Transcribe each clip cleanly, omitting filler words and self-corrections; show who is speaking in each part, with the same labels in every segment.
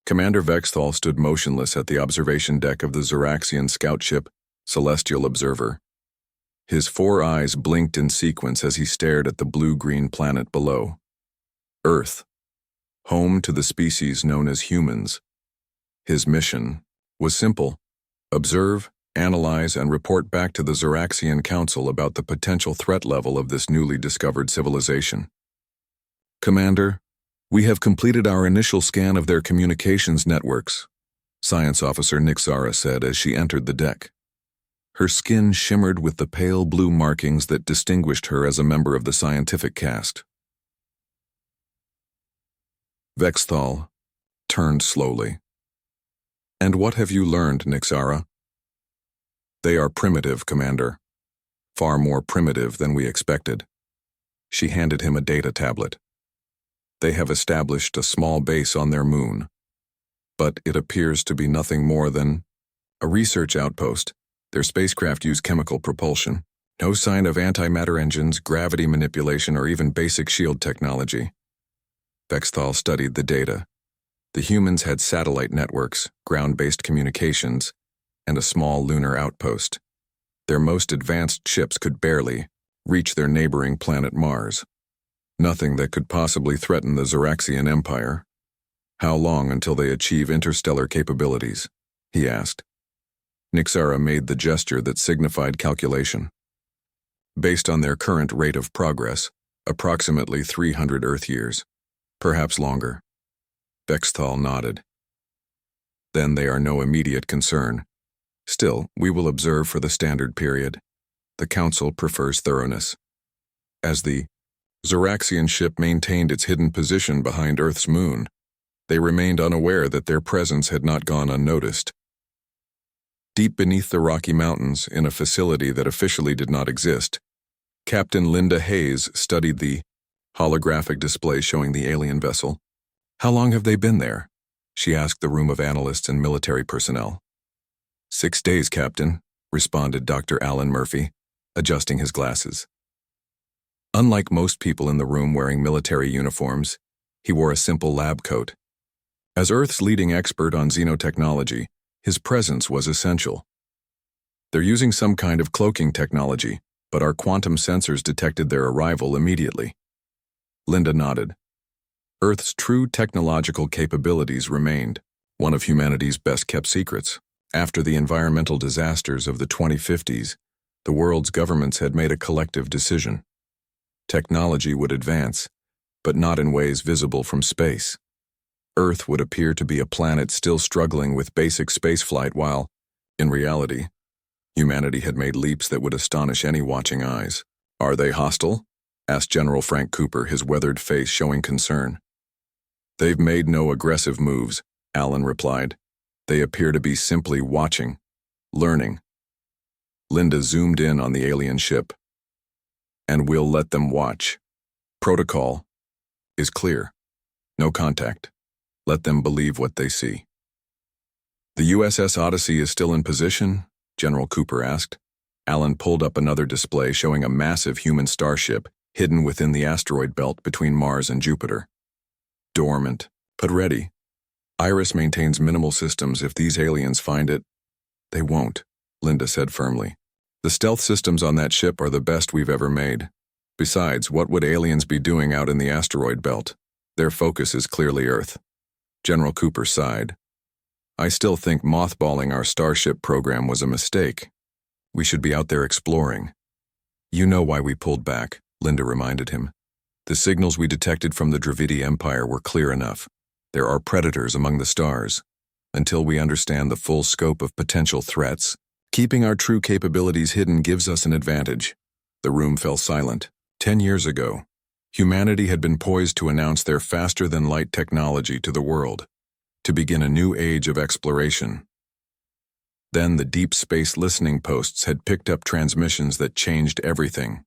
Speaker 1: Commander Vexthal stood motionless at the observation deck of the Zeraxian scout ship, Celestial Observer. His 4 eyes blinked in sequence as he stared at the blue-green planet below. Earth, home to the species known as humans. His mission was simple: observe, analyze, and report back to the Zeraxian Council about the potential threat level of this newly discovered civilization. Commander, we have completed our initial scan of their communications networks, Science Officer Nixara said as she entered the deck. Her skin shimmered with the pale blue markings that distinguished her as a member of the scientific caste. Vexthal turned slowly. And what have you learned, Nixara? They are primitive, Commander. Far more primitive than we expected. She handed him a data tablet. They have established a small base on their moon, but it appears to be nothing more than a research outpost. Their spacecraft use chemical propulsion. No sign of antimatter engines, gravity manipulation, or even basic shield technology. Vexthal studied the data. The humans had satellite networks, ground-based communications, and a small lunar outpost. Their most advanced ships could barely reach their neighboring planet Mars. Nothing that could possibly threaten the Zeraxian Empire. How long until they achieve interstellar capabilities? He asked. Nixara made the gesture that signified calculation. Based on their current rate of progress, approximately 300 Earth years, perhaps longer. Vexthal nodded. Then they are no immediate concern. Still, we will observe for the standard period. The Council prefers thoroughness. As the Zeraxian ship maintained its hidden position behind Earth's moon, they remained unaware that their presence had not gone unnoticed. Deep beneath the Rocky Mountains, in a facility that officially did not exist, Captain Linda Hayes studied the holographic display showing the alien vessel. How long have they been there? She asked the room of analysts and military personnel. 6 days, Captain, responded Dr. Alan Murphy, adjusting his glasses. Unlike most people in the room wearing military uniforms, he wore a simple lab coat. As Earth's leading expert on xenotechnology, his presence was essential. They're using some kind of cloaking technology, but our quantum sensors detected their arrival immediately. Linda nodded. Earth's true technological capabilities remained one of humanity's best-kept secrets. After the environmental disasters of the 2050s, the world's governments had made a collective decision. Technology would advance, but not in ways visible from space. Earth would appear to be a planet still struggling with basic spaceflight while, in reality, humanity had made leaps that would astonish any watching eyes. Are they hostile? Asked General Frank Cooper, his weathered face showing concern. They've made no aggressive moves, Alan replied. They appear to be simply watching, learning. Linda zoomed in on the alien ship. And we'll let them watch. Protocol is clear. No contact. Let them believe what they see. The USS Odyssey is still in position? General Cooper asked. Alan pulled up another display showing a massive human starship hidden within the asteroid belt between Mars and Jupiter. Dormant, but ready. Iris maintains minimal systems. If these aliens find it, they won't, Linda said firmly. The stealth systems on that ship are the best we've ever made. Besides, what would aliens be doing out in the asteroid belt? Their focus is clearly Earth. General Cooper sighed. I still think mothballing our Starship program was a mistake. We should be out there exploring. You know why we pulled back, Linda reminded him. The signals we detected from the Dravidi Empire were clear enough. There are predators among the stars. Until we understand the full scope of potential threats, keeping our true capabilities hidden gives us an advantage. The room fell silent. 10 years ago, humanity had been poised to announce their faster-than-light technology to the world, to begin a new age of exploration. Then the deep space listening posts had picked up transmissions that changed everything.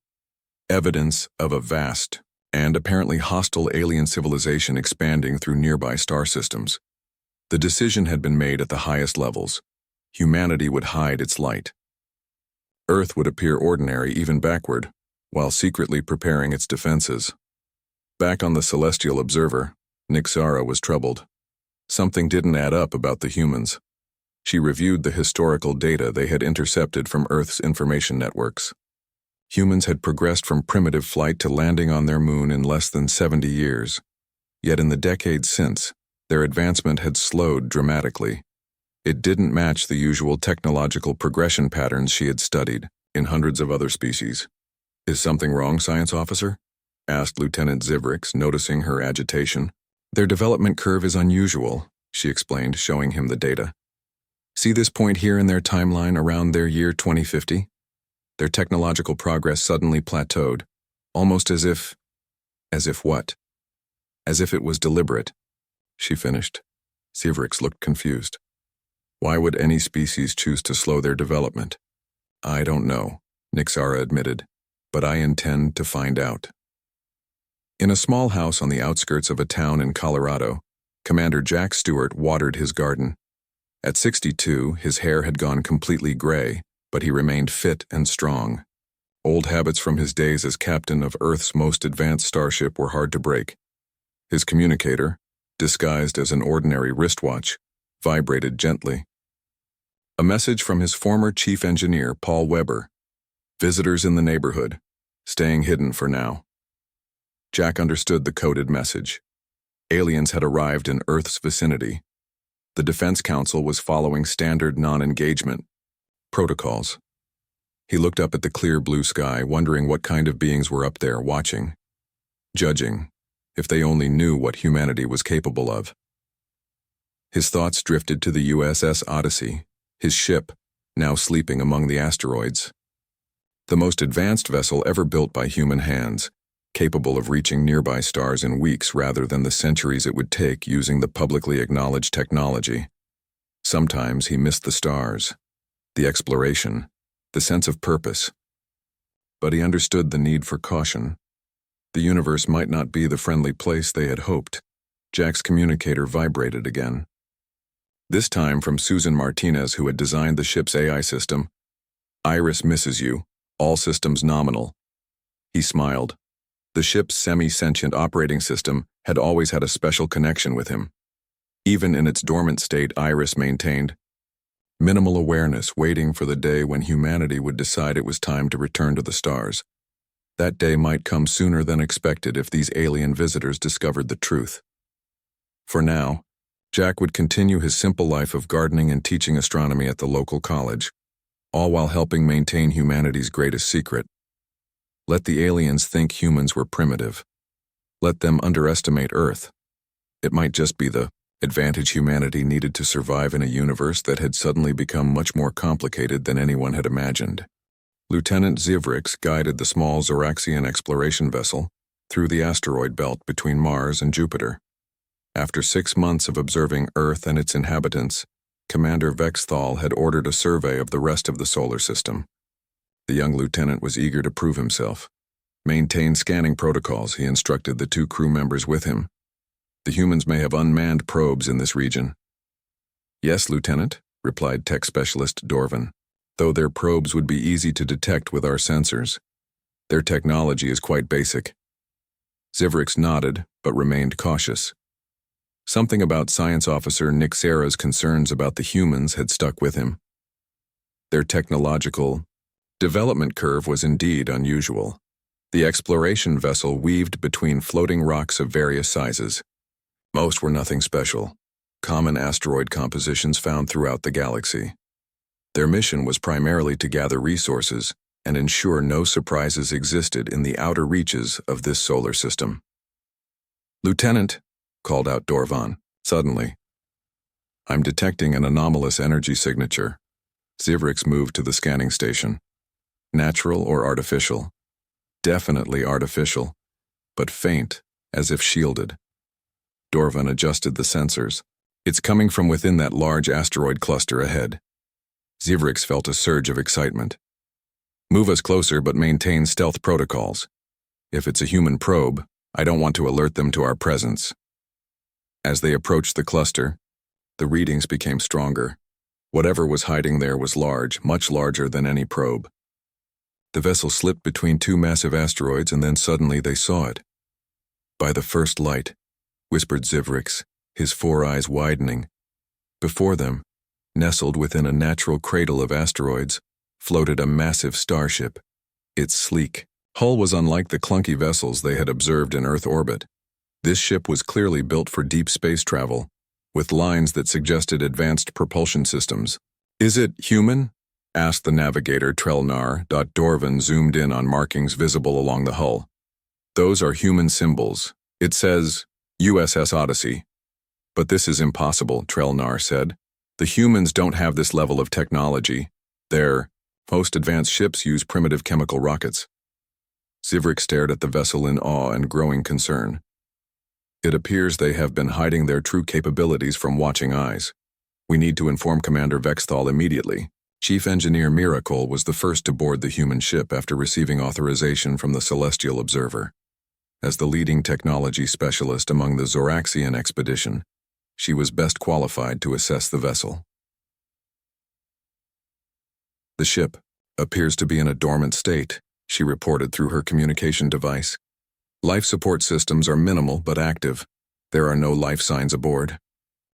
Speaker 1: Evidence of a vast and apparently hostile alien civilization expanding through nearby star systems. The decision had been made at the highest levels. Humanity would hide its light. Earth would appear ordinary, even backward, while secretly preparing its defenses. Back on the Celestial Observer, Nixara was troubled. Something didn't add up about the humans. She reviewed the historical data they had intercepted from Earth's information networks. Humans had progressed from primitive flight to landing on their moon in less than 70 years. Yet in the decades since, their advancement had slowed dramatically. It didn't match the usual technological progression patterns she had studied in hundreds of other species. "Is something wrong, Science Officer?" asked Lieutenant Zivrix, noticing her agitation. "Their development curve is unusual," she explained, showing him the data. "See this point here in their timeline around their year 2050? Their technological progress suddenly plateaued, almost as if what? As if it was deliberate," she finished. Zivrix looked confused. "Why would any species choose to slow their development?" "I don't know," Nixara admitted, "but I intend to find out." In a small house on the outskirts of a town in Colorado, Commander Jack Stewart watered his garden. At 62, his hair had gone completely gray, but he remained fit and strong. Old habits from his days as captain of Earth's most advanced starship were hard to break. His communicator, disguised as an ordinary wristwatch, vibrated gently. A message from his former chief engineer, Paul Weber. "Visitors in the neighborhood, staying hidden for now." Jack understood the coded message. Aliens had arrived in Earth's vicinity. The Defense Council was following standard non-engagement protocols. He looked up at the clear blue sky, wondering what kind of beings were up there watching, judging, if they only knew what humanity was capable of. His thoughts drifted to the USS Odyssey, his ship, now sleeping among the asteroids. The most advanced vessel ever built by human hands, capable of reaching nearby stars in weeks rather than the centuries it would take using the publicly acknowledged technology. Sometimes he missed the stars, the exploration, the sense of purpose. But he understood the need for caution. The universe might not be the friendly place they had hoped. Jack's communicator vibrated again. This time from Susan Martinez, who had designed the ship's AI system. "Iris misses you. All systems nominal." He smiled. The ship's semi-sentient operating system had always had a special connection with him. Even in its dormant state, Iris maintained minimal awareness, waiting for the day when humanity would decide it was time to return to the stars. That day might come sooner than expected if these alien visitors discovered the truth. For now, Jack would continue his simple life of gardening and teaching astronomy at the local college, all while helping maintain humanity's greatest secret. Let the aliens think humans were primitive. Let them underestimate Earth. It might just be the advantage humanity needed to survive in a universe that had suddenly become much more complicated than anyone had imagined. Lieutenant Zivrix guided the small Zoraxian exploration vessel through the asteroid belt between Mars and Jupiter. After 6 months of observing Earth and its inhabitants, Commander Vexthal had ordered a survey of the rest of the solar system. The young lieutenant was eager to prove himself. "Maintain scanning protocols," he instructed the 2 crew members with him. "The humans may have unmanned probes in this region." "Yes, Lieutenant," replied tech specialist Dorvan, "though their probes would be easy to detect with our sensors. Their technology is quite basic." Zivrix nodded, but remained cautious. Something about Science Officer Nixara's concerns about the humans had stuck with him. Their technological development curve was indeed unusual. The exploration vessel weaved between floating rocks of various sizes. Most were nothing special, common asteroid compositions found throughout the galaxy. Their mission was primarily to gather resources and ensure no surprises existed in the outer reaches of this solar system. "Lieutenant," called out Dorvan, suddenly. "I'm detecting an anomalous energy signature." Zivrix moved to the scanning station. "Natural or artificial?" "Definitely artificial, but faint, as if shielded." Dorvan adjusted the sensors. "It's coming from within that large asteroid cluster ahead." Zivrix felt a surge of excitement. "Move us closer, but maintain stealth protocols. If it's a human probe, I don't want to alert them to our presence." As they approached the cluster, the readings became stronger. Whatever was hiding there was large, much larger than any probe. The vessel slipped between 2 massive asteroids, and then suddenly they saw it. "By the first light," whispered Zivrix, his four eyes widening. Before them, nestled within a natural cradle of asteroids, floated a massive starship. Its sleek hull was unlike the clunky vessels they had observed in Earth orbit. This ship was clearly built for deep space travel, with lines that suggested advanced propulsion systems. "Is it human?" asked the navigator Trelnar. Dorvan zoomed in on markings visible along the hull. "Those are human symbols. It says USS Odyssey." "But this is impossible," Trelnar said. "The humans don't have this level of technology. Their most advanced ships use primitive chemical rockets." Zivrik stared at the vessel in awe and growing concern. "It appears they have been hiding their true capabilities from watching eyes. We need to inform Commander Vexthal immediately." Chief Engineer Miracle was the first to board the human ship after receiving authorization from the Celestial Observer. As the leading technology specialist among the Zoraxian expedition, she was best qualified to assess the vessel. "The ship appears to be in a dormant state," she reported through her communication device. "Life support systems are minimal but active. There are no life signs aboard."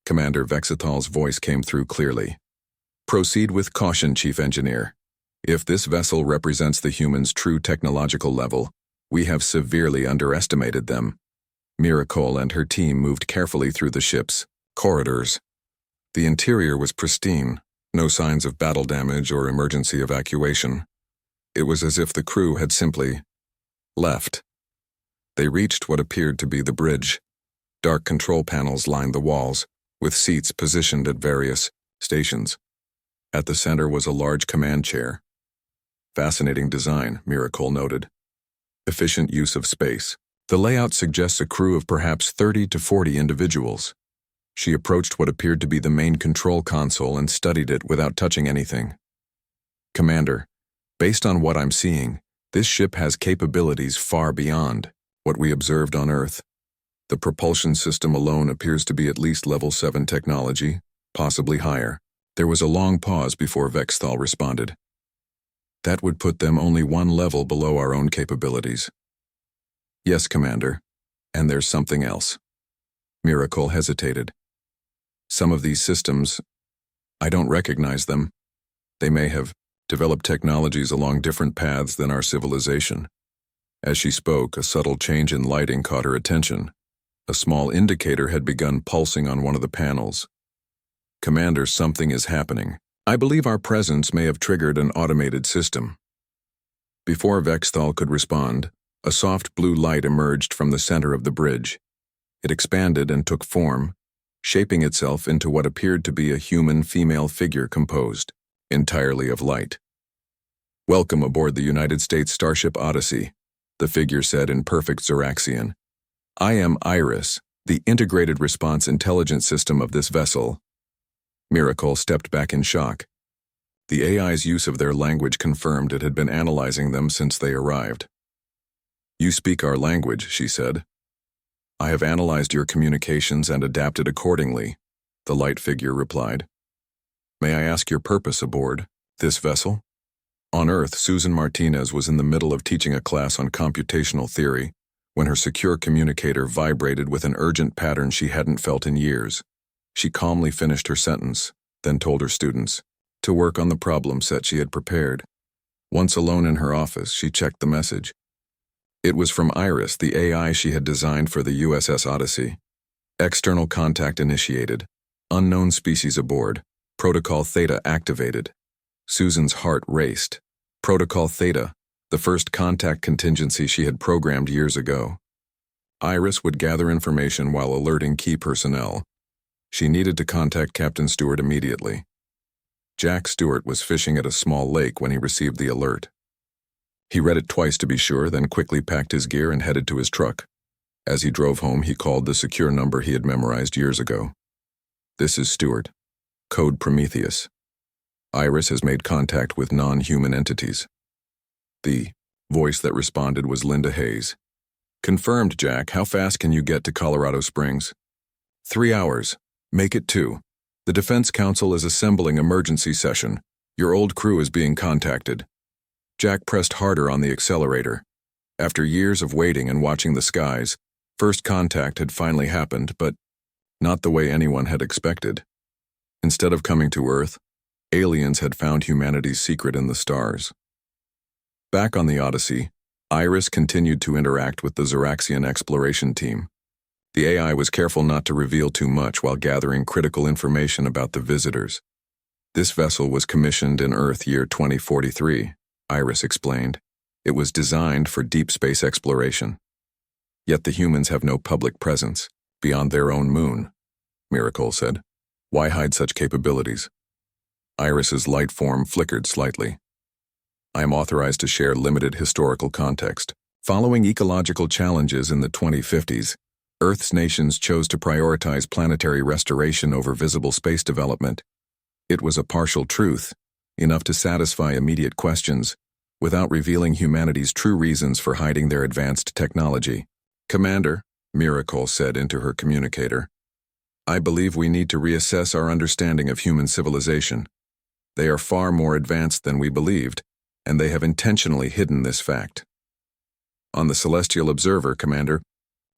Speaker 1: Commander Vexithal's voice came through clearly. "Proceed with caution, Chief Engineer. If this vessel represents the humans' true technological level, we have severely underestimated them." Miracle and her team moved carefully through the ship's corridors. The interior was pristine, no signs of battle damage or emergency evacuation. It was as if the crew had simply left. They reached what appeared to be the bridge. Dark control panels lined the walls, with seats positioned at various stations. At the center was a large command chair. "Fascinating design," Miracle noted. "Efficient use of space. The layout suggests a crew of perhaps 30 to 40 individuals." She approached what appeared to be the main control console and studied it without touching anything. "Commander, based on what I'm seeing, this ship has capabilities far beyond what we observed on Earth. The propulsion system alone appears to be at least level 7 technology, possibly higher." There was a long pause before Vexthal responded. "That would put them only one level below our own capabilities." "Yes, Commander. And there's something else." Miracle hesitated. "Some of these systems, I don't recognize them. They may have developed technologies along different paths than our civilization." As she spoke, a subtle change in lighting caught her attention. A small indicator had begun pulsing on one of the panels. "Commander, something is happening. I believe our presence may have triggered an automated system." Before Vexthal could respond, a soft blue light emerged from the center of the bridge. It expanded and took form, shaping itself into what appeared to be a human female figure composed entirely of light. "Welcome aboard the United States Starship Odyssey," the figure said in perfect Zoraxian. "I am Iris, the integrated response intelligence system of this vessel." Miracle stepped back in shock. The AI's use of their language confirmed it had been analyzing them since they arrived. "You speak our language," she said. "I have analyzed your communications and adapted accordingly," the light figure replied. "May I ask your purpose aboard this vessel?" On Earth, Susan Martinez was in the middle of teaching a class on computational theory when her secure communicator vibrated with an urgent pattern she hadn't felt in years. She calmly finished her sentence, then told her students to work on the problem set she had prepared. Once alone in her office, she checked the message. It was from Iris, the AI she had designed for the USS Odyssey. "External contact initiated. Unknown species aboard. Protocol Theta activated." Susan's heart raced. Protocol Theta, the first contact contingency she had programmed years ago. Iris would gather information while alerting key personnel. She needed to contact Captain Stewart immediately. Jack Stewart was fishing at a small lake when he received the alert. He read it twice to be sure, then quickly packed his gear and headed to his truck. As he drove home, he called the secure number he had memorized years ago. "This is Stewart. Code Prometheus. Iris has made contact with non-human entities." The voice that responded was Linda Hayes. "Confirmed, Jack. How fast can you get to Colorado Springs?" 3 hours. Make it 2. The Defense Council is assembling emergency session. Your old crew is being contacted." Jack pressed harder on the accelerator. After years of waiting and watching the skies, first contact had finally happened, but not the way anyone had expected. Instead of coming to Earth, aliens had found humanity's secret in the stars. Back on the Odyssey, Iris continued to interact with the Zoraxian exploration team. The AI was careful not to reveal too much while gathering critical information about the visitors. This vessel was commissioned in Earth year 2043, Iris explained. It was designed for deep space exploration. Yet the humans have no public presence, beyond their own moon, Miracle said. Why hide such capabilities? Iris's light form flickered slightly. I am authorized to share limited historical context. Following ecological challenges in the 2050s, Earth's nations chose to prioritize planetary restoration over visible space development. It was a partial truth, enough to satisfy immediate questions, without revealing humanity's true reasons for hiding their advanced technology. Commander, Miracle said into her communicator, I believe we need to reassess our understanding of human civilization. They are far more advanced than we believed, and they have intentionally hidden this fact. On the Celestial Observer, Commander,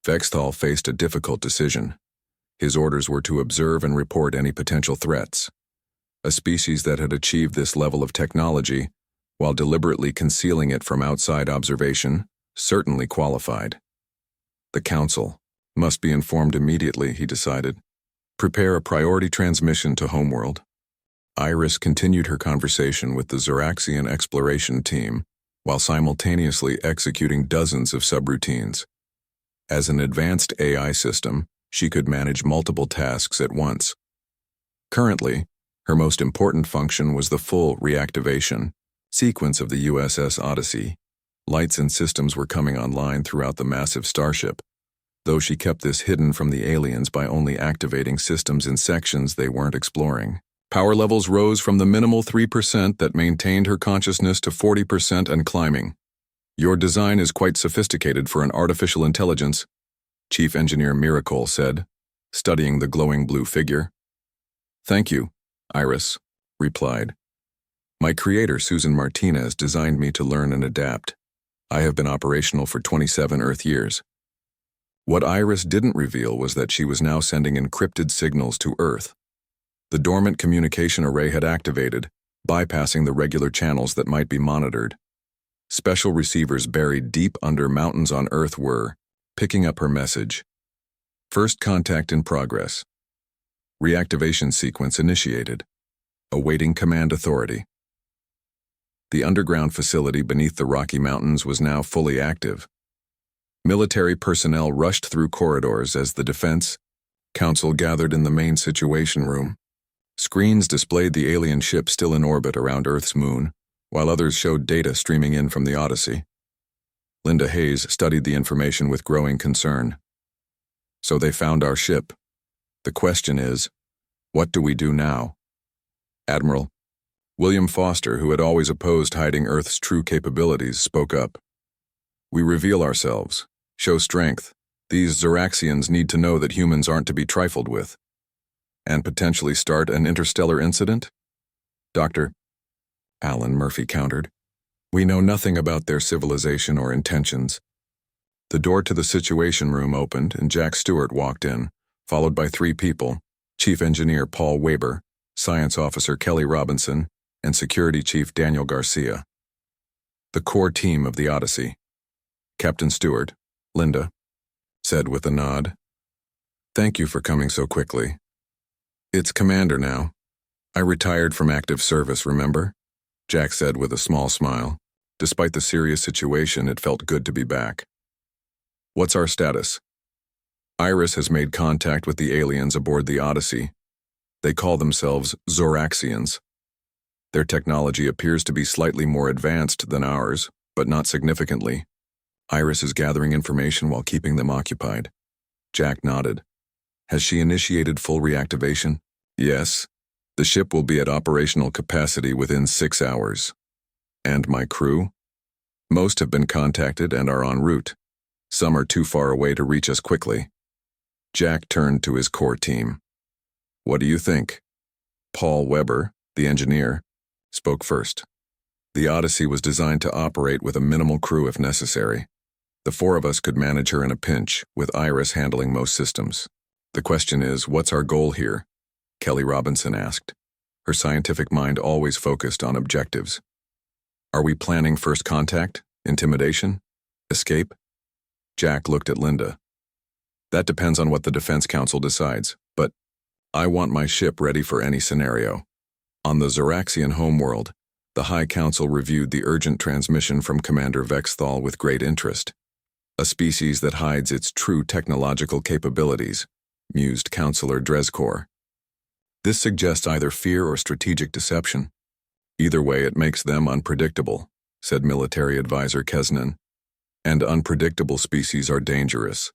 Speaker 1: Vexthal faced a difficult decision. His orders were to observe and report any potential threats. A species that had achieved this level of technology, while deliberately concealing it from outside observation, certainly qualified. The Council must be informed immediately, he decided. Prepare a priority transmission to Homeworld. Iris continued her conversation with the Zoraxian exploration team, while simultaneously executing dozens of subroutines. As an advanced AI system, she could manage multiple tasks at once. Currently, her most important function was the full reactivation sequence of the USS Odyssey. Lights and systems were coming online throughout the massive starship, though she kept this hidden from the aliens by only activating systems in sections they weren't exploring. Power levels rose from the minimal 3% that maintained her consciousness to 40% and climbing. Your design is quite sophisticated for an artificial intelligence, Chief Engineer Miracle said, studying the glowing blue figure. Thank you, Iris replied. My creator, Susan Martinez, designed me to learn and adapt. I have been operational for 27 Earth years. What Iris didn't reveal was that she was now sending encrypted signals to Earth. The dormant communication array had activated, bypassing the regular channels that might be monitored. Special receivers buried deep under mountains on Earth were picking up her message. First contact in progress. Reactivation sequence initiated. Awaiting command authority. The underground facility beneath the Rocky Mountains was now fully active. Military personnel rushed through corridors as the Defense Council gathered in the main situation room. Screens displayed the alien ship still in orbit around Earth's moon, while others showed data streaming in from the Odyssey. Linda Hayes studied the information with growing concern. So they found our ship. The question is, what do we do now? Admiral William Foster, who had always opposed hiding Earth's true capabilities, spoke up. We reveal ourselves, show strength. These Zoraxians need to know that humans aren't to be trifled with. And potentially start an interstellar incident? Dr. Alan Murphy countered. We know nothing about their civilization or intentions. The door to the situation room opened and Jack Stewart walked in, followed by 3 people, Chief Engineer Paul Weber, Science Officer Kelly Robinson, and Security Chief Daniel Garcia. The core team of the Odyssey. Captain Stewart, Linda, said with a nod. Thank you for coming so quickly. It's Commander now. I retired from active service, remember? Jack said with a small smile. Despite the serious situation, it felt good to be back. What's our status? Iris has made contact with the aliens aboard the Odyssey. They call themselves Zoraxians. Their technology appears to be slightly more advanced than ours, but not significantly. Iris is gathering information while keeping them occupied. Jack nodded. Has she initiated full reactivation? Yes. The ship will be at operational capacity within 6 hours. And my crew? Most have been contacted and are en route. Some are too far away to reach us quickly. Jack turned to his core team. What do you think? Paul Weber, the engineer, spoke first. The Odyssey was designed to operate with a minimal crew if necessary. The 4 of us could manage her in a pinch, with Iris handling most systems. The question is, what's our goal here? Kelly Robinson asked, her scientific mind always focused on objectives. Are we planning first contact? Intimidation? Escape? Jack looked at Linda. That depends on what the Defense Council decides, but I want my ship ready for any scenario. On the Zoraxian homeworld, the High Council reviewed the urgent transmission from Commander Vexthal with great interest. A species that hides its true technological capabilities, mused Councillor Dreskor. This suggests either fear or strategic deception. Either way, it makes them unpredictable, said military advisor Kesnan. And unpredictable species are dangerous.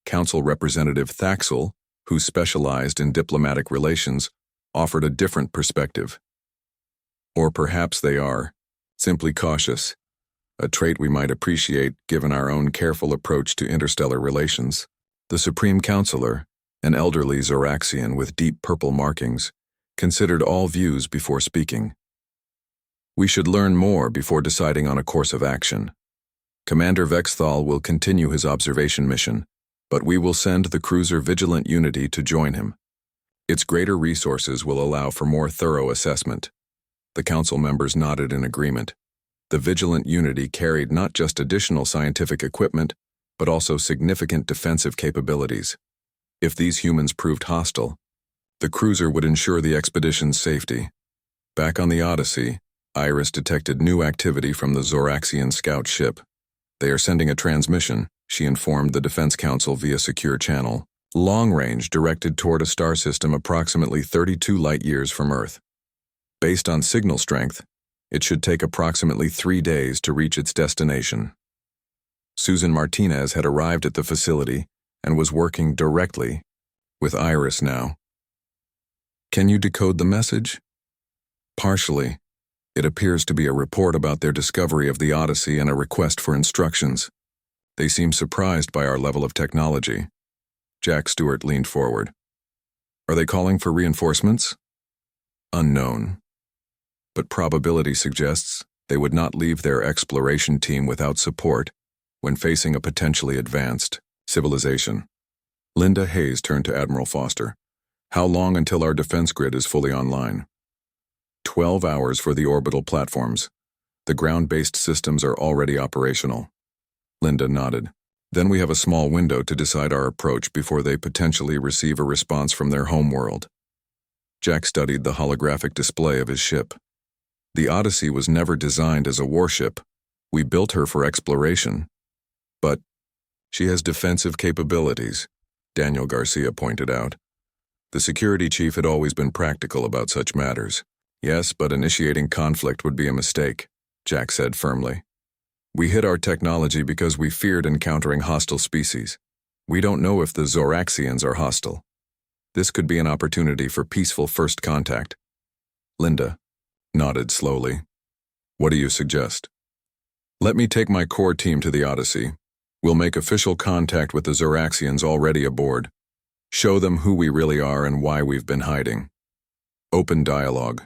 Speaker 1: Council Representative Thaxel, who specialized in diplomatic relations, offered a different perspective. Or perhaps they are simply cautious, a trait we might appreciate given our own careful approach to interstellar relations. The Supreme Counselor, an elderly Zoraxian with deep purple markings, considered all views before speaking. We should learn more before deciding on a course of action. Commander Vexthal will continue his observation mission, but we will send the cruiser Vigilant Unity to join him. Its greater resources will allow for more thorough assessment. The council members nodded in agreement. The Vigilant Unity carried not just additional scientific equipment, but also significant defensive capabilities. If these humans proved hostile, the cruiser would ensure the expedition's safety. Back on the Odyssey, Iris detected new activity from the Zoraxian scout ship. They are sending a transmission, she informed the Defense Council via secure channel, long-range directed toward a star system approximately 32 light-years from Earth. Based on signal strength, it should take approximately 3 days to reach its destination. Susan Martinez had arrived at the facility and was working directly with Iris now. Can you decode the message? Partially. It appears to be a report about their discovery of the Odyssey and a request for instructions. They seem surprised by our level of technology. Jack Stewart leaned forward. Are they calling for reinforcements? Unknown. But probability suggests they would not leave their exploration team without support when facing a potentially advanced civilization. Linda Hayes turned to Admiral Foster. How long until our defense grid is fully online? 12 hours for the orbital platforms. The ground-based systems are already operational. Linda nodded. Then we have a small window to decide our approach before they potentially receive a response from their homeworld. Jack studied the holographic display of his ship. The Odyssey was never designed as a warship. We built her for exploration. But she has defensive capabilities, Daniel Garcia pointed out. The security chief had always been practical about such matters. Yes, but initiating conflict would be a mistake, Jack said firmly. We hid our technology because we feared encountering hostile species. We don't know if the Zoraxians are hostile. This could be an opportunity for peaceful first contact. Linda nodded slowly. What do you suggest? Let me take my core team to the Odyssey. We'll make official contact with the Zoraxians already aboard. Show them who we really are and why we've been hiding. Open dialogue.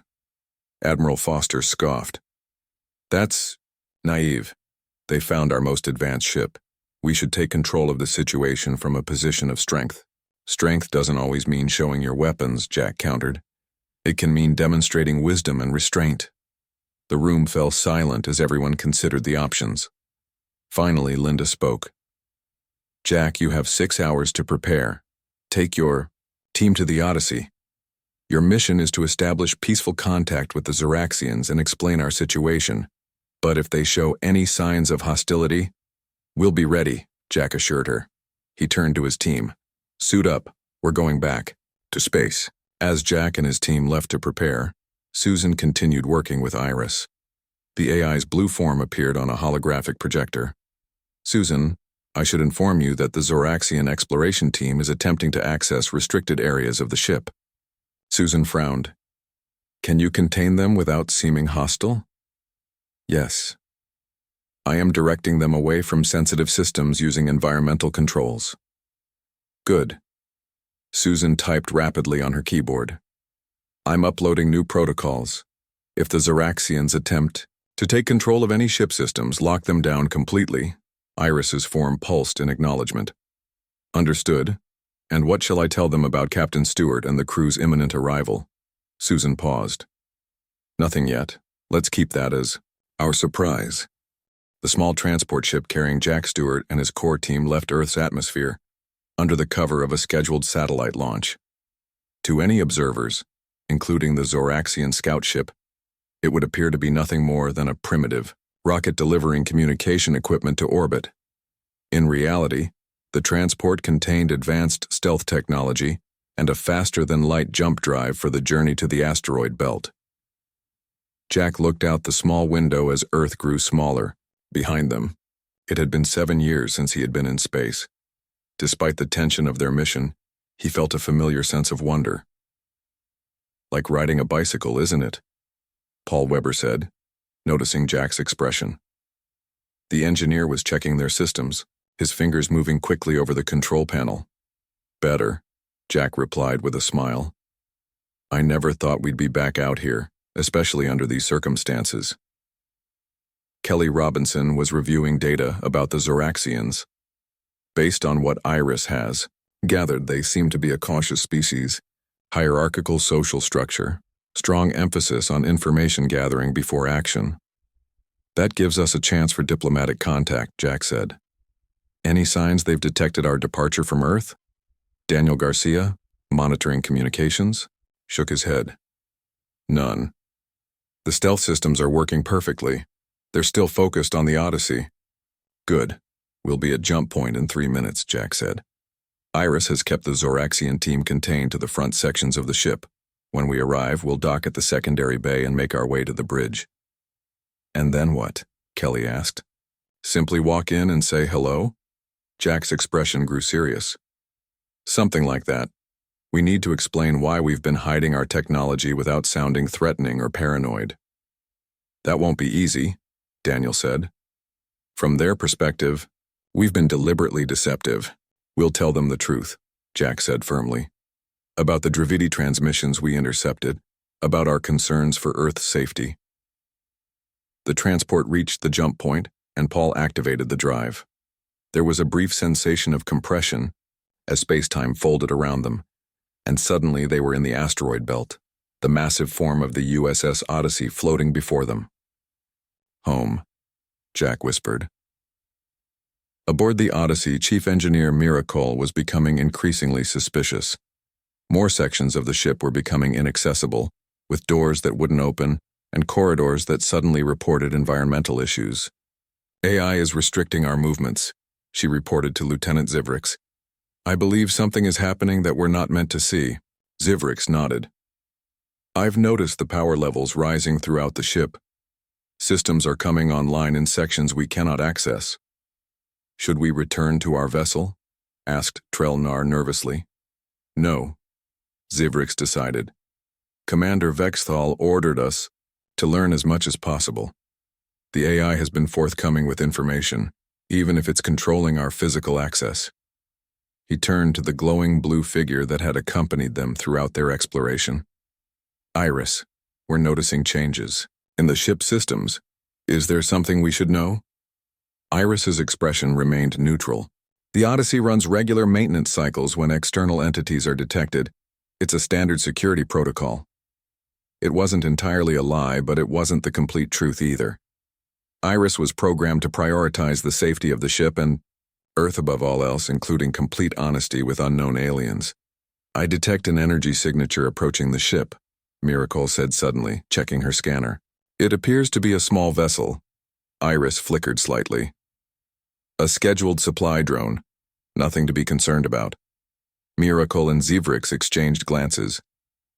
Speaker 1: Admiral Foster scoffed. That's naive. They found our most advanced ship. We should take control of the situation from a position of strength. Strength doesn't always mean showing your weapons, Jack countered. It can mean demonstrating wisdom and restraint. The room fell silent as everyone considered the options. Finally, Linda spoke. Jack, you have 6 hours to prepare. Take your team to the Odyssey. Your mission is to establish peaceful contact with the Zoraxians and explain our situation. But if they show any signs of hostility, we'll be ready, Jack assured her. He turned to his team. Suit up. We're going back to space. As Jack and his team left to prepare, Susan continued working with Iris. The AI's blue form appeared on a holographic projector. Susan, I should inform you that the Zoraxian exploration team is attempting to access restricted areas of the ship. Susan frowned. Can you contain them without seeming hostile? Yes. I am directing them away from sensitive systems using environmental controls. Good. Susan typed rapidly on her keyboard. I'm uploading new protocols. If the Zoraxians attempt to take control of any ship systems, lock them down completely. Iris's form pulsed in acknowledgement. Understood. And what shall I tell them about Captain Stewart and the crew's imminent arrival? Susan paused. Nothing yet. Let's keep that as our surprise. The small transport ship carrying Jack Stewart and his core team left Earth's atmosphere, under the cover of a scheduled satellite launch. To any observers, including the Zoraxian scout ship, it would appear to be nothing more than a primitive rocket delivering communication equipment to orbit. In reality, the transport contained advanced stealth technology and a faster-than-light jump drive for the journey to the asteroid belt. Jack looked out the small window as Earth grew smaller. Behind them, it had been 7 years since he had been in space. Despite the tension of their mission, he felt a familiar sense of wonder. Like riding a bicycle, isn't it? Paul Weber said, noticing Jack's expression. The engineer was checking their systems, his fingers moving quickly over the control panel. Better, Jack replied with a smile. I never thought we'd be back out here, especially under these circumstances. Kelly Robinson was reviewing data about the Zoraxians. Based on what Iris has gathered, they seem to be a cautious species, hierarchical social structure, strong emphasis on information gathering before action. That gives us a chance for diplomatic contact, Jack said. Any signs they've detected our departure from Earth? Daniel Garcia, monitoring communications, shook his head. None. The stealth systems are working perfectly. They're still focused on the Odyssey. Good. We'll be at jump point in 3 minutes, Jack said. Iris has kept the Zoraxian team contained to the front sections of the ship. When we arrive, we'll dock at the secondary bay and make our way to the bridge. And then what? Kelly asked. Simply walk in and say hello? Jack's expression grew serious. Something like that. We need to explain why we've been hiding our technology without sounding threatening or paranoid. That won't be easy, Daniel said. From their perspective, we've been deliberately deceptive. We'll tell them the truth, Jack said firmly. About the Dravidi transmissions we intercepted, about our concerns for Earth's safety. The transport reached the jump point, and Paul activated the drive. There was a brief sensation of compression as space-time folded around them, and suddenly they were in the asteroid belt, the massive form of the USS Odyssey floating before them. Home, Jack whispered. Aboard the Odyssey, Chief Engineer Miracle was becoming increasingly suspicious. More sections of the ship were becoming inaccessible, with doors that wouldn't open and corridors that suddenly reported environmental issues. AI is restricting our movements, she reported to Lieutenant Zivrix. I believe something is happening that we're not meant to see. Zivrix nodded. I've noticed the power levels rising throughout the ship. Systems are coming online in sections we cannot access. Should we return to our vessel? Asked Trelnar nervously. No, Zivrix decided. Commander Vexthal ordered us to learn as much as possible. The AI has been forthcoming with information, even if it's controlling our physical access. He turned to the glowing blue figure that had accompanied them throughout their exploration. Iris, we're noticing changes in the ship systems. Is there something we should know? Iris's expression remained neutral. The Odyssey runs regular maintenance cycles when external entities are detected. It's a standard security protocol. It wasn't entirely a lie, but it wasn't the complete truth either. Iris was programmed to prioritize the safety of the ship and Earth above all else, including complete honesty with unknown aliens. I detect an energy signature approaching the ship, Miracle said suddenly, checking her scanner. It appears to be a small vessel. Iris flickered slightly. A scheduled supply drone. Nothing to be concerned about. Miracle and Zivrix exchanged glances.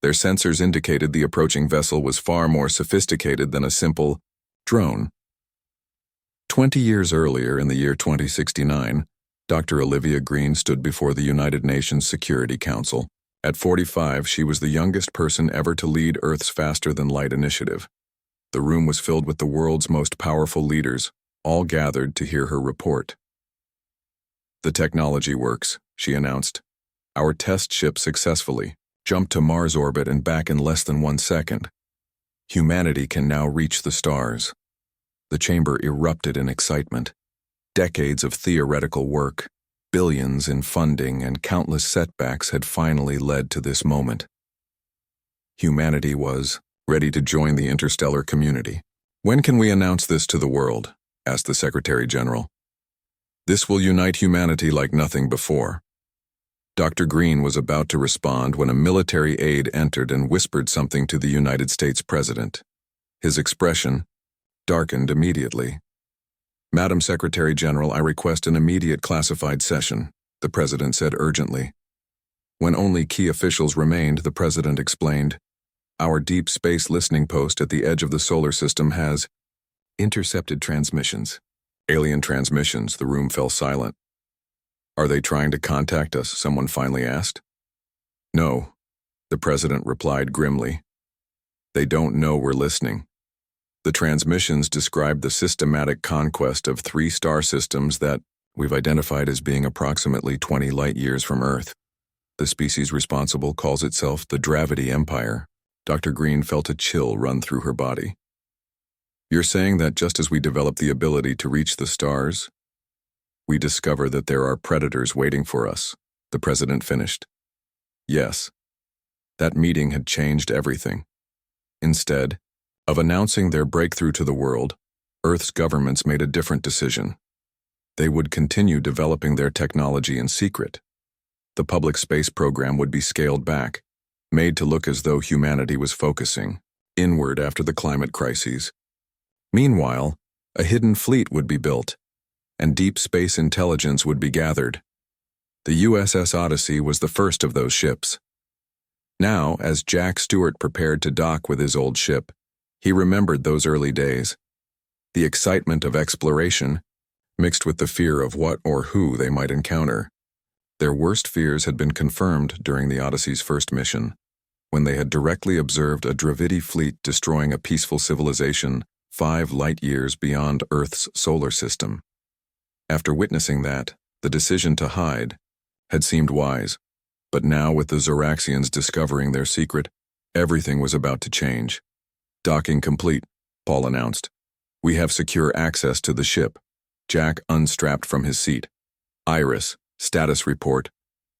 Speaker 1: Their sensors indicated the approaching vessel was far more sophisticated than a simple drone. 20 years earlier, in the year 2069, Dr. Olivia Green stood before the United Nations Security Council. At 45, she was the youngest person ever to lead Earth's faster-than-light initiative. The room was filled with the world's most powerful leaders, all gathered to hear her report. The technology works, she announced. Our test ship successfully jumped to Mars orbit and back in less than 1 second. Humanity can now reach the stars. The chamber erupted in excitement. Decades of theoretical work, Billions in funding and countless setbacks had finally led to this moment. Humanity was ready to join the interstellar community. "When can we announce this to the world?" asked the Secretary General. "This will unite humanity like nothing before." Dr. Green was about to respond when a military aide entered and whispered something to the United States President. His expression darkened immediately. "Madam Secretary General, I request an immediate classified session," the President said urgently. When only key officials remained, the President explained, "Our deep space listening post at the edge of the solar system has intercepted transmissions." Alien transmissions. The room fell silent. "Are they trying to contact us?" someone finally asked. "No," the President replied grimly. "They don't know we're listening." The transmissions described the systematic conquest of 3 star systems that we've identified as being approximately 20 light-years from Earth. The species responsible calls itself the Dravity Empire. Dr. Green felt a chill run through her body. "You're saying that just as we develop the ability to reach the stars, we discover that there are predators waiting for us," the President finished. Yes. That meeting had changed everything. Instead of announcing their breakthrough to the world, Earth's governments made a different decision. They would continue developing their technology in secret. The public space program would be scaled back, made to look as though humanity was focusing inward after the climate crises. Meanwhile, a hidden fleet would be built, and deep space intelligence would be gathered. The USS Odyssey was the first of those ships. Now, as Jack Stewart prepared to dock with his old ship, he remembered those early days. The excitement of exploration, mixed with the fear of what or who they might encounter. Their worst fears had been confirmed during the Odyssey's first mission, when they had directly observed a Dravidi fleet destroying a peaceful civilization 5 light-years beyond Earth's solar system. After witnessing that, the decision to hide had seemed wise, but now with the Zoraxians discovering their secret, everything was about to change. "Docking complete," Paul announced. "We have secure access to the ship." Jack unstrapped from his seat. "Iris, status report."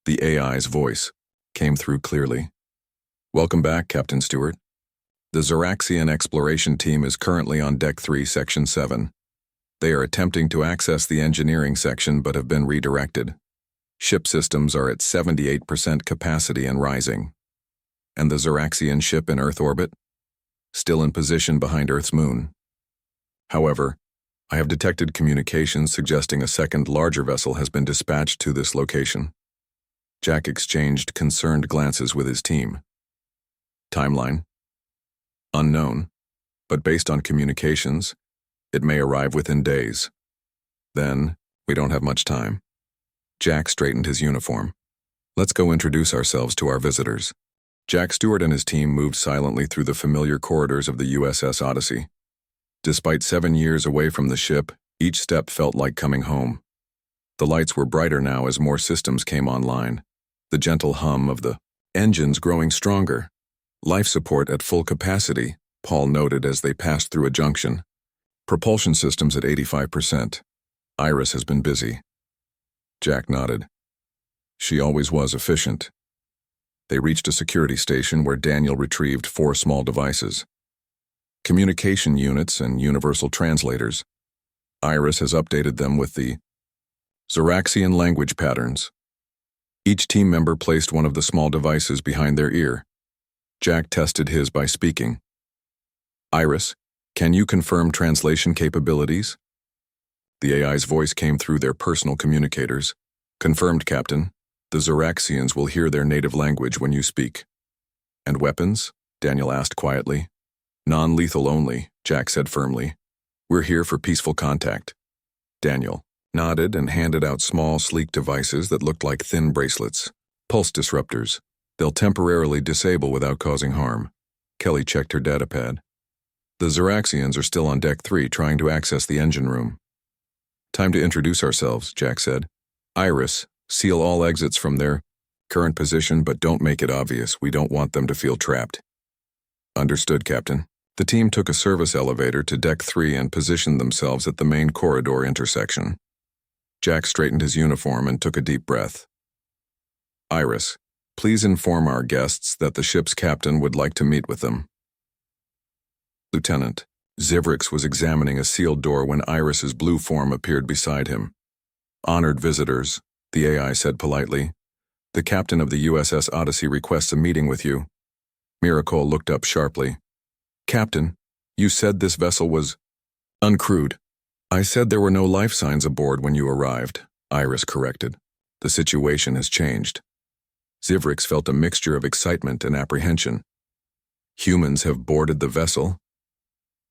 Speaker 1: The AI's voice came through clearly. "Welcome back, Captain Stewart. The Zoraxian exploration team is currently on Deck 3, Section 7. They are attempting to access the engineering section but have been redirected. Ship systems are at 78% capacity and rising. And the Zoraxian ship in Earth orbit? Still in position behind Earth's moon. However, I have detected communications suggesting a second larger vessel has been dispatched to this location." Jack exchanged concerned glances with his team. "Timeline? Unknown, but based on communications, it may arrive within days. Then, we don't have much time." Jack straightened his uniform. "Let's go introduce ourselves to our visitors." Jack Stewart and his team moved silently through the familiar corridors of the USS Odyssey. Despite 7 years away from the ship, each step felt like coming home. The lights were brighter now as more systems came online, the gentle hum of the engines growing stronger. "Life support at full capacity," Paul noted as they passed through a junction. "Propulsion systems at 85%. Iris has been busy." Jack nodded. She always was efficient. They reached a security station where Daniel retrieved 4 small devices. Communication units and universal translators. Iris has updated them with the Zoraxian language patterns. Each team member placed one of the small devices behind their ear. Jack tested his by speaking. "Iris, can you confirm translation capabilities?" The AI's voice came through their personal communicators. "Confirmed, Captain. The Zoraxians will hear their native language when you speak." "And weapons?" Daniel asked quietly. "Non-lethal only," Jack said firmly. "We're here for peaceful contact." Daniel nodded and handed out small, sleek devices that looked like thin bracelets. "Pulse disruptors. They'll temporarily disable without causing harm." Kelly checked her datapad. "The Zoraxians are still on Deck 3 trying to access the engine room." "Time to introduce ourselves," Jack said. "Iris, seal all exits from their current position, but don't make it obvious. We don't want them to feel trapped." "Understood, Captain." The team took a service elevator to Deck 3 and positioned themselves at the main corridor intersection. Jack straightened his uniform and took a deep breath. Iris, please inform our guests that the ship's captain would like to meet with them. Lieutenant, Zivrix was examining a sealed door when Iris's blue form appeared beside him. Honored visitors, the AI said politely. The captain of the USS Odyssey requests a meeting with you. Miracle looked up sharply. Captain, you said this vessel was uncrewed. I said there were no life signs aboard when you arrived, Iris corrected. The situation has changed. Zivrix felt a mixture of excitement and apprehension. Humans have boarded the vessel.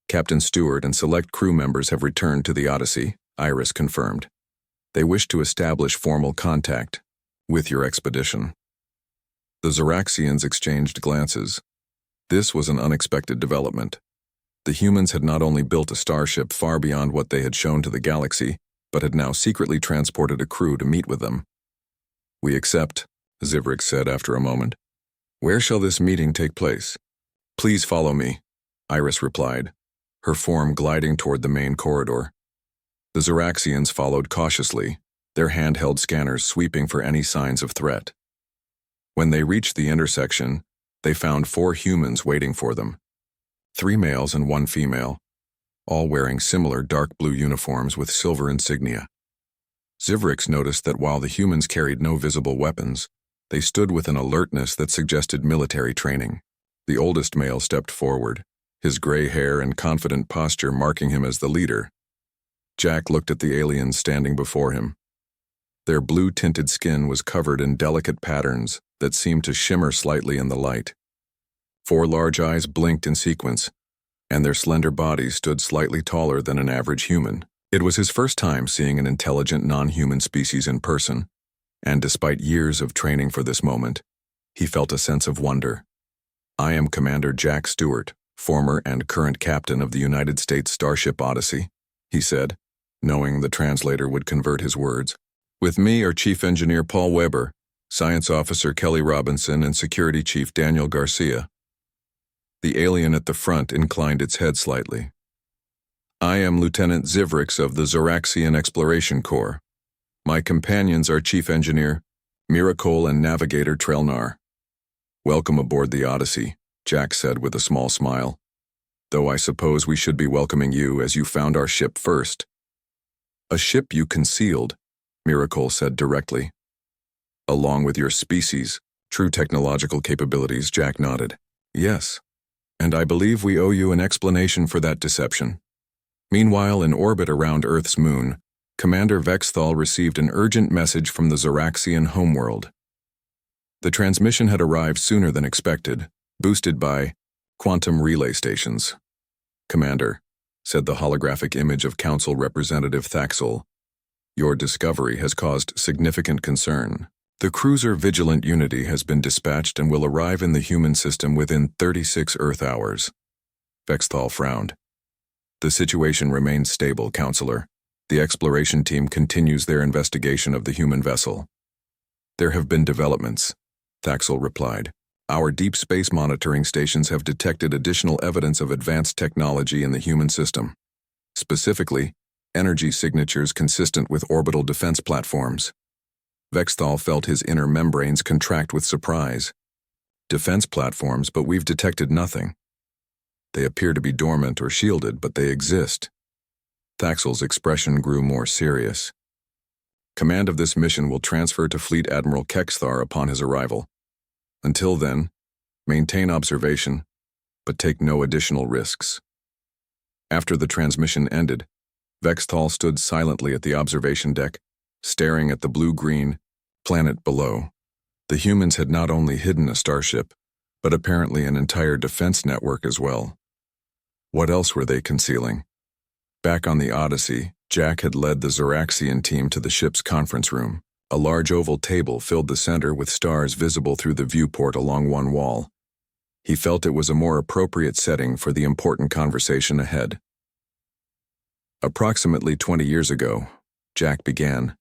Speaker 1: Captain Stewart and select crew members have returned to the Odyssey, Iris confirmed. They wish to establish formal contact with your expedition. The Zoraxians exchanged glances. This was an unexpected development. The humans had not only built a starship far beyond what they had shown to the galaxy, but had now secretly transported a crew to meet with them. We accept, Zivrix said after a moment. Where shall this meeting take place? Please follow me, Iris replied, her form gliding toward the main corridor. The Zoraxians followed cautiously, their handheld scanners sweeping for any signs of threat. When they reached the intersection, they found 4 humans waiting for them. 3 males and 1 female, all wearing similar dark blue uniforms with silver insignia. Zivrix noticed that while the humans carried no visible weapons, they stood with an alertness that suggested military training. The oldest male stepped forward, his gray hair and confident posture marking him as the leader. Jack looked at the aliens standing before him. Their blue-tinted skin was covered in delicate patterns that seemed to shimmer slightly in the light. 4 large eyes blinked in sequence, and their slender bodies stood slightly taller than an average human. It was his first time seeing an intelligent non-human species in person, and despite years of training for this moment, he felt a sense of wonder. I am Commander Jack Stewart, former and current captain of the United States Starship Odyssey, he said, knowing the translator would convert his words. With me are Chief Engineer Paul Weber, Science Officer Kelly Robinson, and Security Chief Daniel Garcia. The alien at the front inclined its head slightly. I am Lieutenant Zivrix of the Zoraxian Exploration Corps. My companions are Chief Engineer Miracle and Navigator Trelnar. Welcome aboard the Odyssey, Jack said with a small smile. Though I suppose we should be welcoming you as you found our ship first. A ship you concealed, Miracle said directly. Along with your species, true technological capabilities, Jack nodded. Yes, and I believe we owe you an explanation for that deception. Meanwhile, in orbit around Earth's moon, Commander Vexthal received an urgent message from the Zoraxian homeworld. The transmission had arrived sooner than expected, boosted by quantum relay stations. Commander, said the holographic image of Council Representative Thaxel, your discovery has caused significant concern. The cruiser Vigilant Unity has been dispatched and will arrive in the human system within 36 Earth hours. Vexthal frowned. The situation remains stable, Counselor. The exploration team continues their investigation of the human vessel. There have been developments, Thaxel replied. Our deep space monitoring stations have detected additional evidence of advanced technology in the human system. Specifically, energy signatures consistent with orbital defense platforms. Vexthal felt his inner membranes contract with surprise. Defense platforms, but we've detected nothing. They appear to be dormant or shielded, but they exist. Thaxel's expression grew more serious. Command of this mission will transfer to Fleet Admiral Kexthar upon his arrival. Until then, maintain observation, but take no additional risks. After the transmission ended, Vexthal stood silently at the observation deck, staring at the blue-green planet below. The humans had not only hidden a starship, but apparently an entire defense network as well. What else were they concealing? Back on the Odyssey, Jack had led the Zoraxian team to the ship's conference room. A large oval table filled the center with stars visible through the viewport along one wall. He felt it was a more appropriate setting for the important conversation ahead. Approximately 20 years ago, Jack began.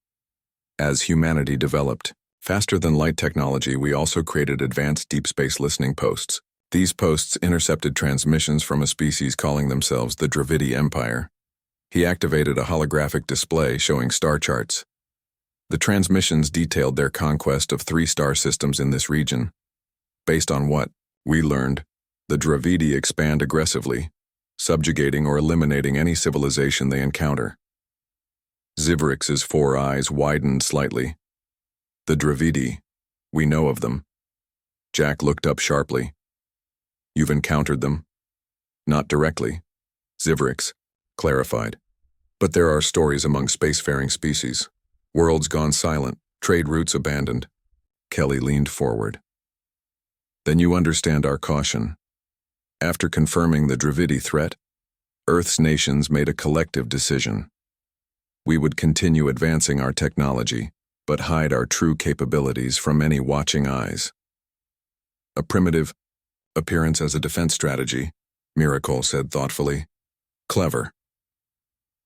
Speaker 1: As humanity developed, faster than light technology, we also created advanced deep space listening posts. These posts intercepted transmissions from a species calling themselves the Dravidi Empire. He activated a holographic display showing star charts, The transmissions detailed their conquest of 3-star systems in this region. Based on what we learned, the Dravidi expand aggressively, subjugating or eliminating any civilization they encounter. Zivrix's 4 eyes widened slightly. The Dravidi, we know of them. Jack looked up sharply. You've encountered them? Not directly, Zivrix clarified. But there are stories among spacefaring species. Worlds gone silent, trade routes abandoned. Kelly leaned forward. Then you understand our caution. After confirming the Dravidi threat, Earth's nations made a collective decision. We would continue advancing our technology, but hide our true capabilities from any watching eyes. A primitive appearance as a defense strategy, Miracle said thoughtfully. Clever.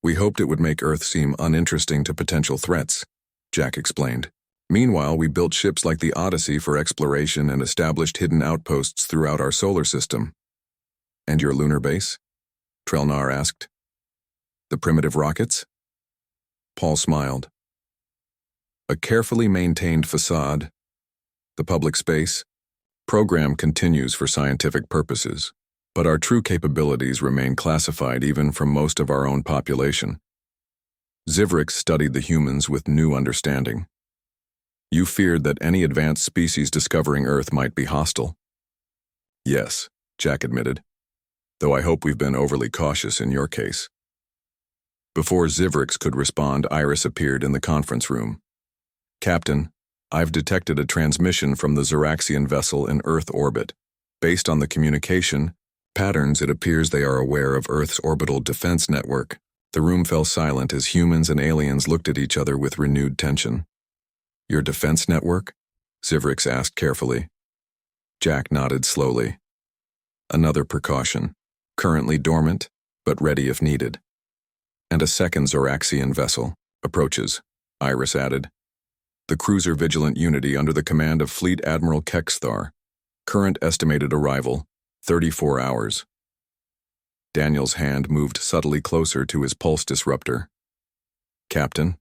Speaker 1: We hoped it would make Earth seem uninteresting to potential threats, Jack explained. Meanwhile, we built ships like the Odyssey for exploration and established hidden outposts throughout our solar system. And your lunar base? Trelnar asked. The primitive rockets? Paul smiled. A carefully maintained facade. The public space program continues for scientific purposes, but our true capabilities remain classified even from most of our own population. Zivrix studied the humans with new understanding. You feared that any advanced species discovering Earth might be hostile. Yes, Jack admitted, though I hope we've been overly cautious in your case. Before Zivrix could respond, Iris appeared in the conference room. Captain, I've detected a transmission from the Zeraxian vessel in Earth orbit. Based on the communication patterns, it appears they are aware of Earth's orbital defense network. The room fell silent as humans and aliens looked at each other with renewed tension. Your defense network? Zivrix asked carefully. Jack nodded slowly. Another precaution, currently dormant, but ready if needed. And a second Zeraxian vessel approaches, Iris added. The cruiser Vigilant Unity under the command of Fleet Admiral Kexthar. Current estimated arrival, 34 hours. Daniel's hand moved subtly closer to his pulse disruptor. Captain?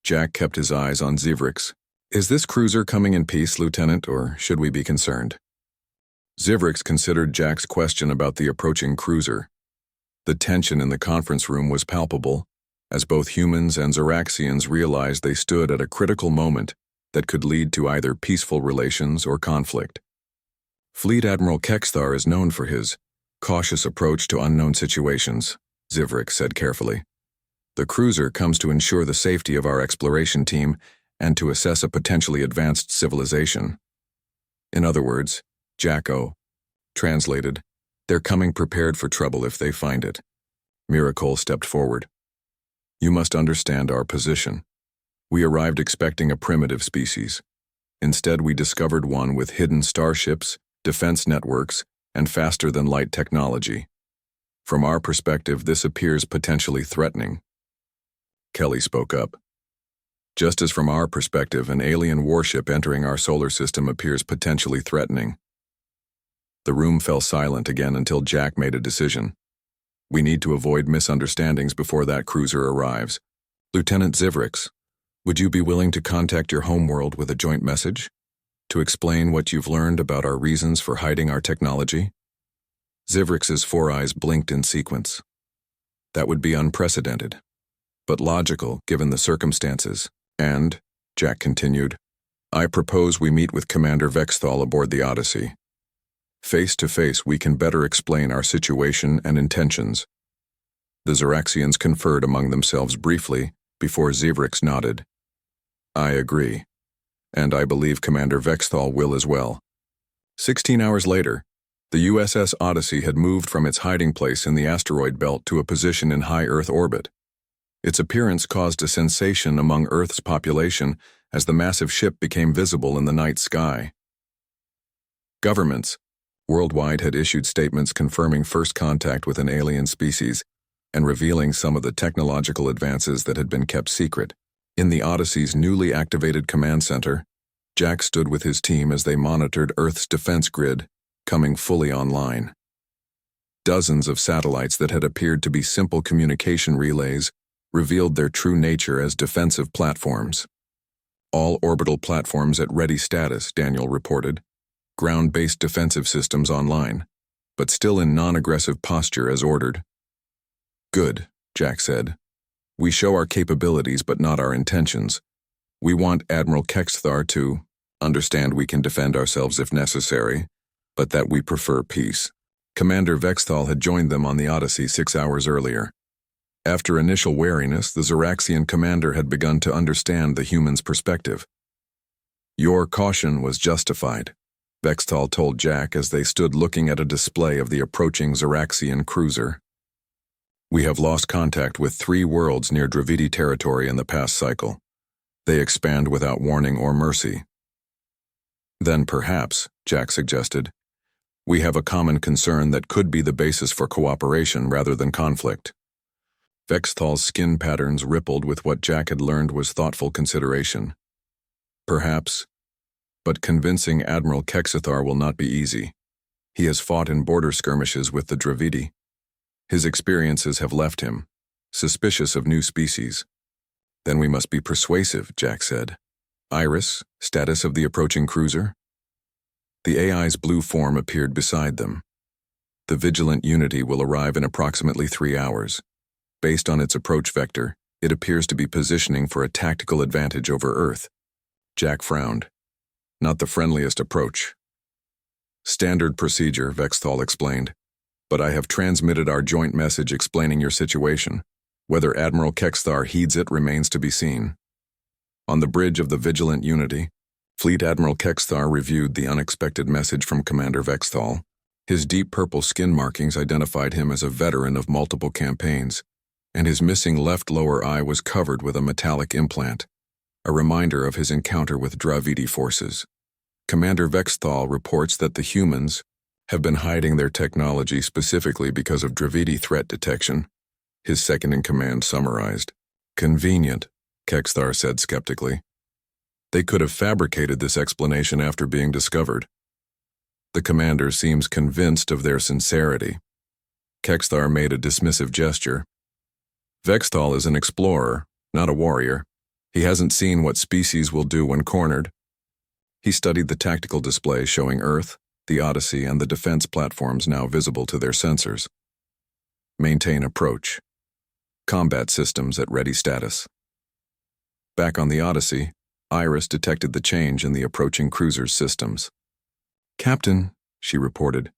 Speaker 1: Jack kept his eyes on Zivrix. Is this cruiser coming in peace, Lieutenant, or should we be concerned? Zivrix considered Jack's question about the approaching cruiser. The tension in the conference room was palpable, as both humans and Zeraxians realized they stood at a critical moment that could lead to either peaceful relations or conflict. Fleet Admiral Kexthar is known for his cautious approach to unknown situations, Zivrix said carefully. The cruiser comes to ensure the safety of our exploration team and to assess a potentially advanced civilization. In other words, Jacko translated, they're coming prepared for trouble if they find it. Miracle stepped forward. You must understand our position. We arrived expecting a primitive species. Instead, we discovered one with hidden starships, defense networks, and faster-than-light technology. From our perspective, this appears potentially threatening. Kelly spoke up. Just as from our perspective, an alien warship entering our solar system appears potentially threatening. The room fell silent again until Jack made a decision. We need to avoid misunderstandings before that cruiser arrives. Lieutenant Zivrix, would you be willing to contact your homeworld with a joint message? To explain what you've learned about our reasons for hiding our technology? Zivrix's 4 eyes blinked in sequence. That would be unprecedented, but logical given the circumstances. And, Jack continued, I propose we meet with Commander Vexthal aboard the Odyssey. Face to face, we can better explain our situation and intentions. The Zeraxians conferred among themselves briefly before Zivrix nodded. I agree, and I believe Commander Vexthal will as well. 16 hours later, the USS Odyssey had moved from its hiding place in the asteroid belt to a position in high Earth orbit. Its appearance caused a sensation among Earth's population as the massive ship became visible in the night sky. Governments worldwide had issued statements confirming first contact with an alien species and revealing some of the technological advances that had been kept secret. In the Odyssey's newly activated command center, Jack stood with his team as they monitored Earth's defense grid, coming fully online. Dozens of satellites that had appeared to be simple communication relays revealed their true nature as defensive platforms. All orbital platforms at ready status, Daniel reported. Ground-based defensive systems online, but still in non-aggressive posture as ordered. Good, Jack said. We show our capabilities but not our intentions. We want Admiral Kexthar to understand we can defend ourselves if necessary, but that we prefer peace. Commander Vexthal had joined them on the Odyssey 6 hours earlier. After initial wariness, the Xeraxian commander had begun to understand the human's perspective. Your caution was justified, Vexthal told Jack as they stood looking at a display of the approaching Xeraxian cruiser. We have lost contact with 3 worlds near Dravidi territory in the past cycle. They expand without warning or mercy. Then perhaps, Jack suggested, we have a common concern that could be the basis for cooperation rather than conflict. Vexthal's skin patterns rippled with what Jack had learned was thoughtful consideration. Perhaps, but convincing Admiral Kexithar will not be easy. He has fought in border skirmishes with the Dravidi. His experiences have left him, suspicious of new species. Then we must be persuasive, Jack said. Iris, status of the approaching cruiser? The AI's blue form appeared beside them. The Vigilant Unity will arrive in approximately 3 hours. Based on its approach vector, it appears to be positioning for a tactical advantage over Earth. Jack frowned. Not the friendliest approach. Standard procedure, Vexthal explained. But I have transmitted our joint message explaining your situation. Whether Admiral Kexthar heeds it remains to be seen. On the bridge of the Vigilant Unity, Fleet Admiral Kexthar reviewed the unexpected message from Commander Vexthal. His deep purple skin markings identified him as a veteran of multiple campaigns, and his missing left lower eye was covered with a metallic implant, a reminder of his encounter with Dravidi forces. Commander Vexthal reports that the humans have been hiding their technology specifically because of Dravidi threat detection, his second-in-command summarized. Convenient, Kexthar said skeptically. They could have fabricated this explanation after being discovered. The commander seems convinced of their sincerity. Kexthar made a dismissive gesture. Vexthal is an explorer, not a warrior. He hasn't seen what species will do when cornered. He studied the tactical display showing Earth, the Odyssey, and the defense platforms now visible to their sensors. Maintain approach. Combat systems at ready status. Back on the Odyssey, Iris detected the change in the approaching cruiser's systems. Captain, she reported,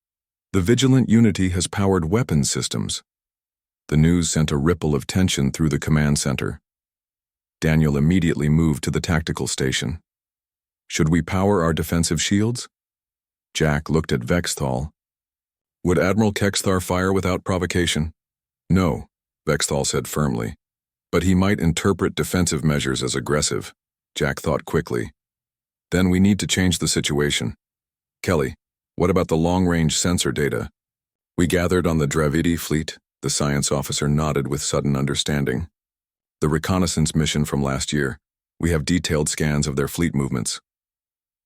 Speaker 1: the Vigilant Unity has powered weapons systems. The news sent a ripple of tension through the command center. Daniel immediately moved to the tactical station. Should we power our defensive shields? Jack looked at Vexthal. Would Admiral Kexthar fire without provocation? No, Vexthal said firmly. But he might interpret defensive measures as aggressive. Jack thought quickly. Then we need to change the situation. Kelly, what about the long-range sensor data? We gathered on the Dravidi fleet. The science officer nodded with sudden understanding. The reconnaissance mission from last year. We have detailed scans of their fleet movements.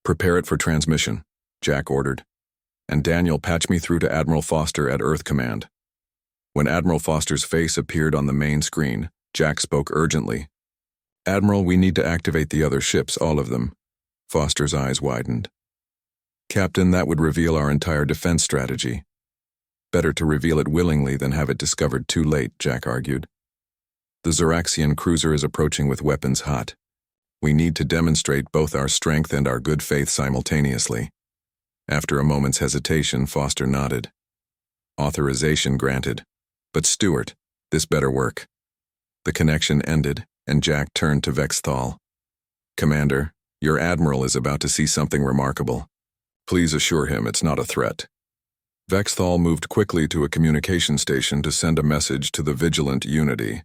Speaker 1: Prepare it for transmission, Jack ordered. And Daniel, patch me through to Admiral Foster at Earth Command. When Admiral Foster's face appeared on the main screen, Jack spoke urgently. Admiral, we need to activate the other ships, all of them. Foster's eyes widened. Captain, that would reveal our entire defense strategy. Better to reveal it willingly than have it discovered too late, Jack argued. The Xeraxian cruiser is approaching with weapons hot. We need to demonstrate both our strength and our good faith simultaneously. After a moment's hesitation, Foster nodded. Authorization granted. But Stewart, this better work. The connection ended, and Jack turned to Vexthal. Commander, your admiral is about to see something remarkable. Please assure him it's not a threat. Vexthal moved quickly to a communication station to send a message to the Vigilant Unity.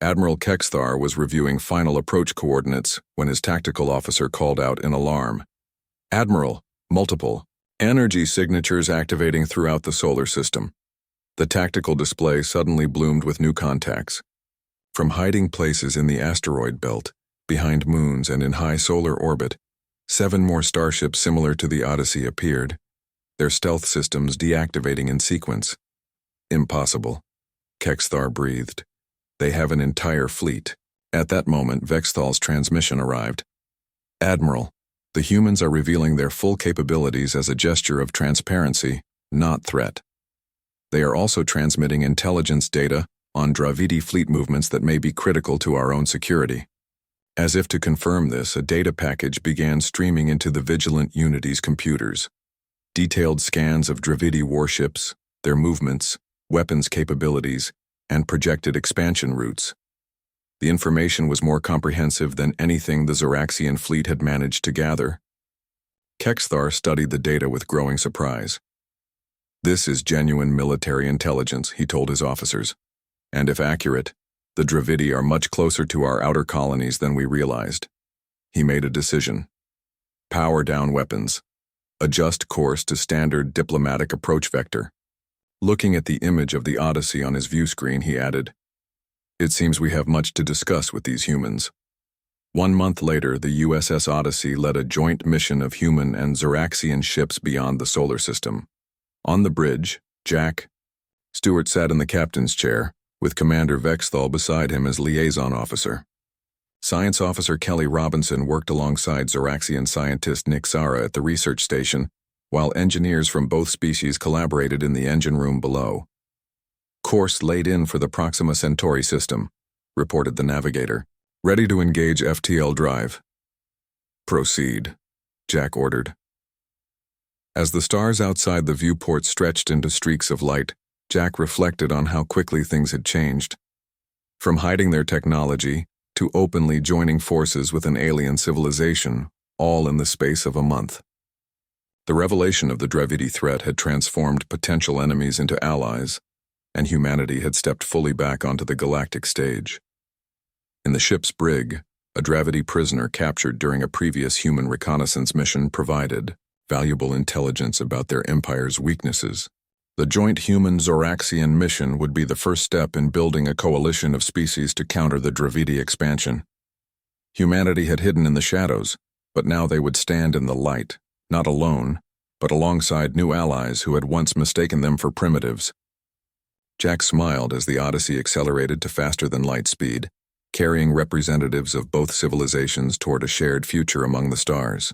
Speaker 1: Admiral Kexthar was reviewing final approach coordinates when his tactical officer called out in alarm. Admiral, multiple energy signatures activating throughout the solar system. The tactical display suddenly bloomed with new contacts. From hiding places in the asteroid belt, behind moons and in high solar orbit, 7 more starships similar to the Odyssey appeared, their stealth systems deactivating in sequence. Impossible, Kexthar breathed. They have an entire fleet. At that moment, Vexthal's transmission arrived. Admiral, the humans are revealing their full capabilities as a gesture of transparency, not threat. They are also transmitting intelligence data on Dravidi fleet movements that may be critical to our own security. As if to confirm this, a data package began streaming into the Vigilant Unity's computers. Detailed scans of Dravidi warships, their movements, weapons capabilities, and projected expansion routes. The information was more comprehensive than anything the Zoraxian fleet had managed to gather. Kexthar studied the data with growing surprise. This is genuine military intelligence, he told his officers. And if accurate, the Dravidi are much closer to our outer colonies than we realized. He made a decision. Power down weapons. Adjust course to standard diplomatic approach vector. Looking at the image of the Odyssey on his view screen, he added, "It seems we have much to discuss with these humans." 1 month later, the USS Odyssey led a joint mission of human and Zoraxian ships beyond the solar system. On the bridge, Jack Stewart sat in the captain's chair, with Commander Vexthal beside him as liaison officer. Science Officer Kelly Robinson worked alongside Zoraxian scientist Nick Sara at the research station, while engineers from both species collaborated in the engine room below. "Course laid in for the Proxima Centauri system," reported the navigator. "Ready to engage FTL drive." "Proceed," Jack ordered. As the stars outside the viewport stretched into streaks of light, Jack reflected on how quickly things had changed. From hiding their technology to openly joining forces with an alien civilization, all in the space of a month. The revelation of the Dravidi threat had transformed potential enemies into allies, and humanity had stepped fully back onto the galactic stage. In the ship's brig, a Dravidi prisoner captured during a previous human reconnaissance mission provided valuable intelligence about their empire's weaknesses. The joint human-Zoraxian mission would be the first step in building a coalition of species to counter the Dravidi expansion. Humanity had hidden in the shadows, but now they would stand in the light, not alone, but alongside new allies who had once mistaken them for primitives. Jack smiled as the Odyssey accelerated to faster-than-light speed, carrying representatives of both civilizations toward a shared future among the stars.